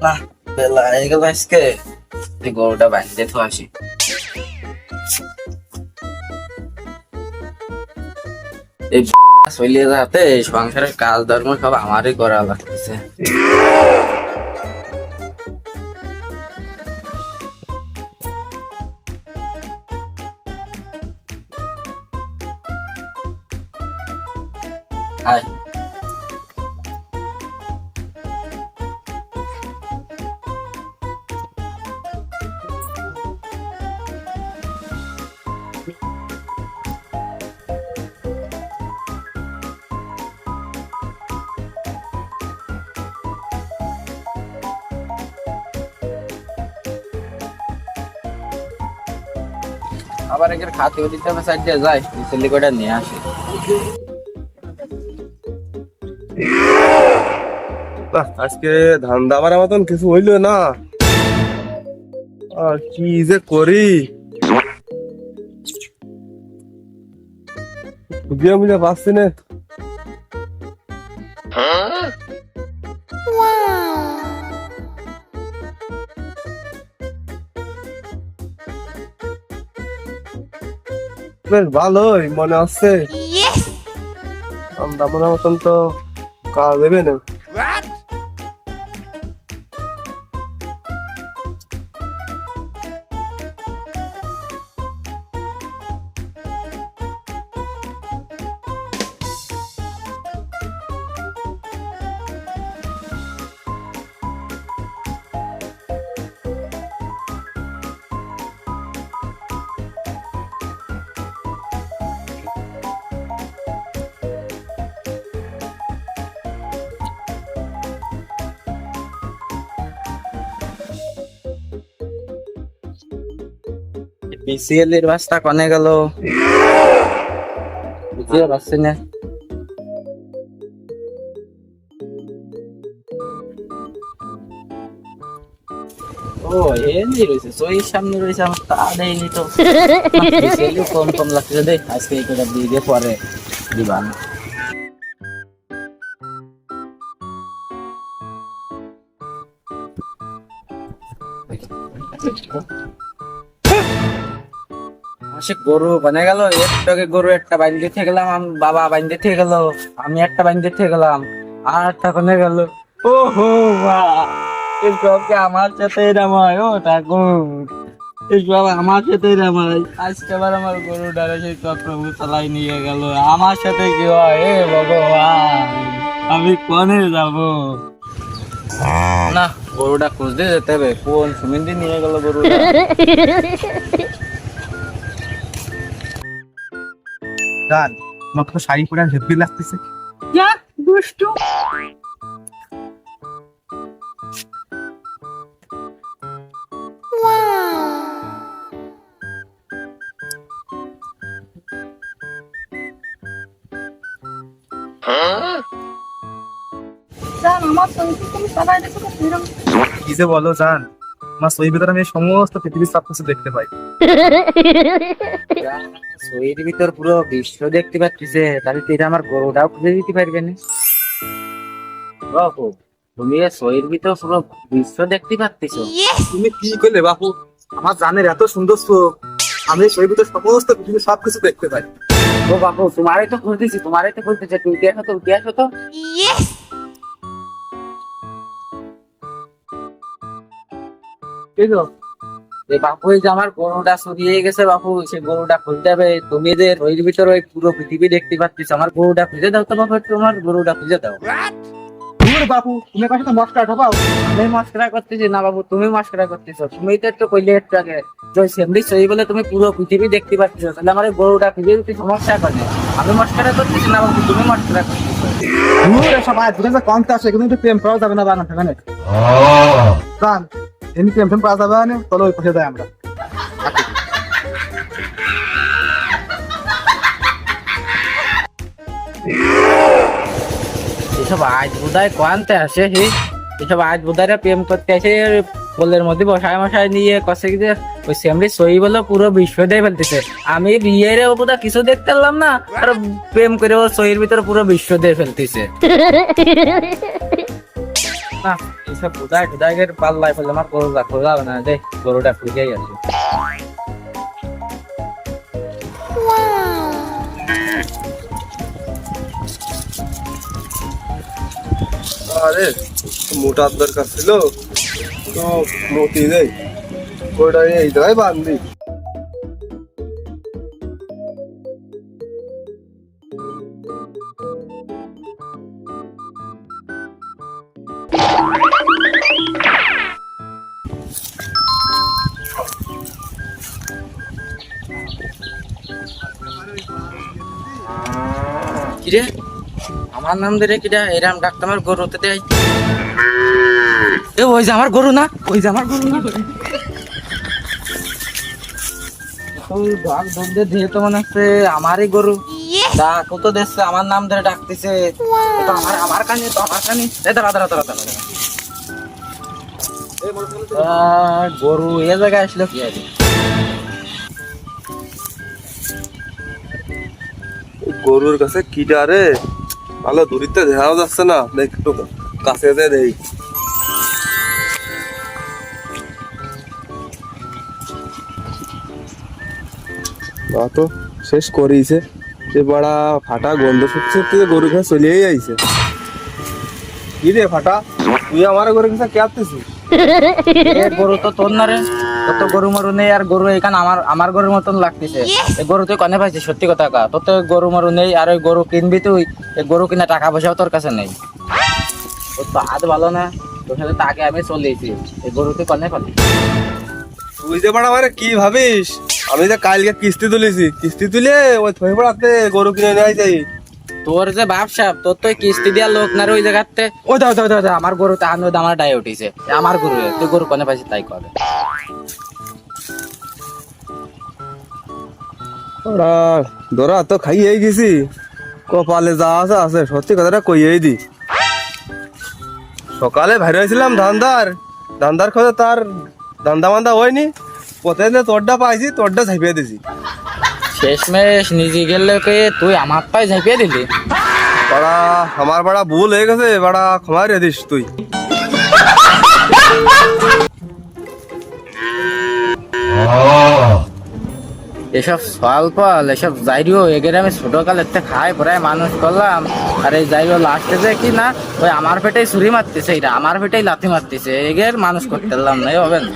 না, বেলা হয়ে গেল আজকে, তুই গরুটা বাঁধতে তো আসি। এই চলিয়ে যাতে সংসারের কাজ ধর্ম সব আমারই করা লাগতেছে। আয় আবার একের খাতেও দিতে হবে, সাইড দিয়ে যাই ছেলে কটা নিয়ে আসে। আজকে ধান্দা আমার মতন কিছু হইলো না, আর কি যে করি বুঝিয়ে বুঝে পাচ্ছি না। বেশ ভালোই মনে হচ্ছে, ধান্দা আমার মতন তো কাজ দেবে না। বিসিএল এর রাস্তা কনে গেল বুঝতে পারছি না। ও এমনি রয়েছে, সই সামনে রয়েছে, আমার তা দেয়নি তো। বিসিএল কম কম লাগছে দে, আজকে এই করে দিয়ে দিয়ে পরে দিবান। সে গরু বানে গেল, একটাকে গরু একটা বাইন্দে থেকে গেলাম, বাবা বাইন্দে থেকে গেল, আমি একটা বাইন্দে থেকে গেলাম, আর একটা কোনে গেল। ও হো সবকে আমার সাথে এরম হয়। ও ঠাকুর, সব আমার সাথে এরম হয়। আজকে আবার আমার গরু ডারে সেই চক্রবু চালাই নিয়ে গেল, আমার সাথে কি হয়? এ ভগবান, আমি কোনে যাব? না, গরুটা খুঁজতে যেতে হবে, কোন সুমিন্দি নিয়ে গেল গরুটা। গান আমাকে তো শাড়ি পরে হেভি লাগতেছে। যা দুষ্টু। জান আমার সঙ্গে তুমি চালাই দেখো তো এরকম। কি যে বলো জান, আমার সই ভিতরে আমি সমস্ত পৃথিবীর সব কিছু দেখতে পাই। শরীর ভিতর পুরো বিশ্ব দেখতে পাচ্ছিস, তাহলে তুই আমার গরুটাও খুঁজে দিতে পারবে না। বাপু, তুমি শরীর ভিতর পুরো বিশ্ব দেখতে পাচ্ছিস। তুমি কি করলে বাপু? আমার জানের এত সুন্দর চোখ, আমি সই ভিতরে সমস্ত পৃথিবীর সব কিছু দেখতে পাই। ও বাপু, তোমারই তো খুঁজতেছি, তোমারই তো খুঁজতেছে, তুই উঠে আসো তো, উঠে আসো তো। বাপু, এই যে আমার গরুটা চুরিয়ে গেছে বাপু, সে গরুটা খুঁজতে হবে। তুমি যে শরীর ভিতর ওই পুরো পৃথিবী দেখতে পাচ্ছিস, আমার গরুটা খুঁজে দাও তো বাপু, তোমার গরুটা খুঁজে দাও। দূর বাপু, তুমি পাশে তো মস্কার ঢোকাও। আমি মস্করা করতেছি না বাবু, তুমি মস্করা করতেছো। তুমি তো একটু কইলে একটু আগে যে সেমরি সই বলে তুমি পুরো পৃথিবী দেখতে পাচ্ছ, তাহলে আমার এই গরুটা খুঁজে দিতে সমস্যা করে। আমি মস্করা করতেছি না বাবু, তুমি মস্করা করতেছো। দূর এসব আজ বুঝে কমতে আসে, কিন্তু প্রেম করা যাবে না বাগান সেখানে। জান এমনি প্রেম প্রেম করা যাবে না, চলো ওই পাশে যাই আমরা। এসব আজ বোধহয় কোয়ান্তে আসে, হে এসব আজ বোধহয় প্রেম করতে আসে, কোলের মধ্যে বসায় মশায় নিয়ে কষে গিয়ে ওই সেমরি সই বলে পুরো বিশ্ব দিয়ে ফেলতেছে। আমি বিয়ের বোধহয় কিছু দেখতে পারলাম না, আর প্রেম করে ও সইয়ের ভিতরে পুরো বিশ্ব দিয়ে ফেলতেছে। না এইসব কোথায় কোথায় গেলে পাল্লাই ফেলে আমার গরু খোলা যাবে না দে, গরুটা খুঁজেই আছে। আরে মোটার দরকার ছিল তো মতি নেই, ওটা এই জায়গায় বান্ধি। কিরে আমার নাম ধরে কিরা এরাম ডাক্তার আমার গরুতে দেয়? এ ওই যে আমার গরু না, ওই যে আমার গরু না। ধীরে তো মনে হচ্ছে আমারই গরু। ডাক ও তো দেখছে আমার নাম ধরে ডাকতেছে, ও তো আমার কানে, তো আমার কানে। দাঁড়া দাঁড়া দাঁড়া দাঁড়া। গরু এ জায়গায় আসলো কি আছে? গরুর কাছে কিটা রে, ভালো দূরিতে দেখাও যাচ্ছে না, দেখ একটু কাছে যেয়ে দেই। বা তো শেষ করেইছে, যে বড়া ফাটা গন্ধ শুকছে, তুই গরু খেয়ে চলিয়েই আইছে। কি রে ফাটা, তুই আমার গরু কাছে কে আসতেছিস? এ গরু তো তোর না রে, তোর তো গরু মরু নেই, আর গরু এখানে আমার গরুর মতন লাগতেছে। এই গরু তুই কনে পাইছিস? সত্যি কথা কা, তোর তো গরু মরু নেই, আর ওই গরু কিনবি তুই, এই গরু কিনা টাকা পয়সাও তোর কাছে নেই। তোর তো হাত ভালো না, তোর সাথে তো আগে আমি চলেছি। এই গরু তুই কনে পালি? তুই যে বড়া মানে কি ভাবিস, আমি যে কালকে কিস্তি তুলেছি, কিস্তি তুলে ওই থই পড়াতে গরু কিনে নিয়ে যাই। তোর যে ব্যবসা, তোর তো কিস্তি দেওয়ার লোক না রে ওই জায়গাতে। ও দাও দাও দাও, আমার গরু তো আমার ডাই উঠিছে, আমার গরু, তুই গরু কনে পাইছিস তাই কর। ওরা ধরা তো খাইয়েই গেছি, কপালে যা আছে আছে, সত্যি কথাটা কইয়েই দি। সকালে বাইরে হয়েছিলাম ধান্দার খোঁজে, তার ধান্দা মান্দা হয়নি, পথে যে তোরটা পাইছি, তোরটা ঝাঁপিয়ে দিছি। শেষমেশ নিজে গেলে তুই আমার পায়ে ঝাঁপিয়ে দিলি। বড়া আমার বড়া ভুল হয়ে গেছে, বড়া ক্ষমা রে দিস তুই। এসব ফল এসব যাইরিও এগের আমি ছোটকালের থেকে খাই প্রায় মানুষ করলাম, আর এই যাইরিও লাস্টে যে কি না, ওই আমার পেটেই ছুরি মারতেছে, এটা আমার পেটেই লাথি মারতেছে, এগের মানুষ করতে পারলাম না, হবে না।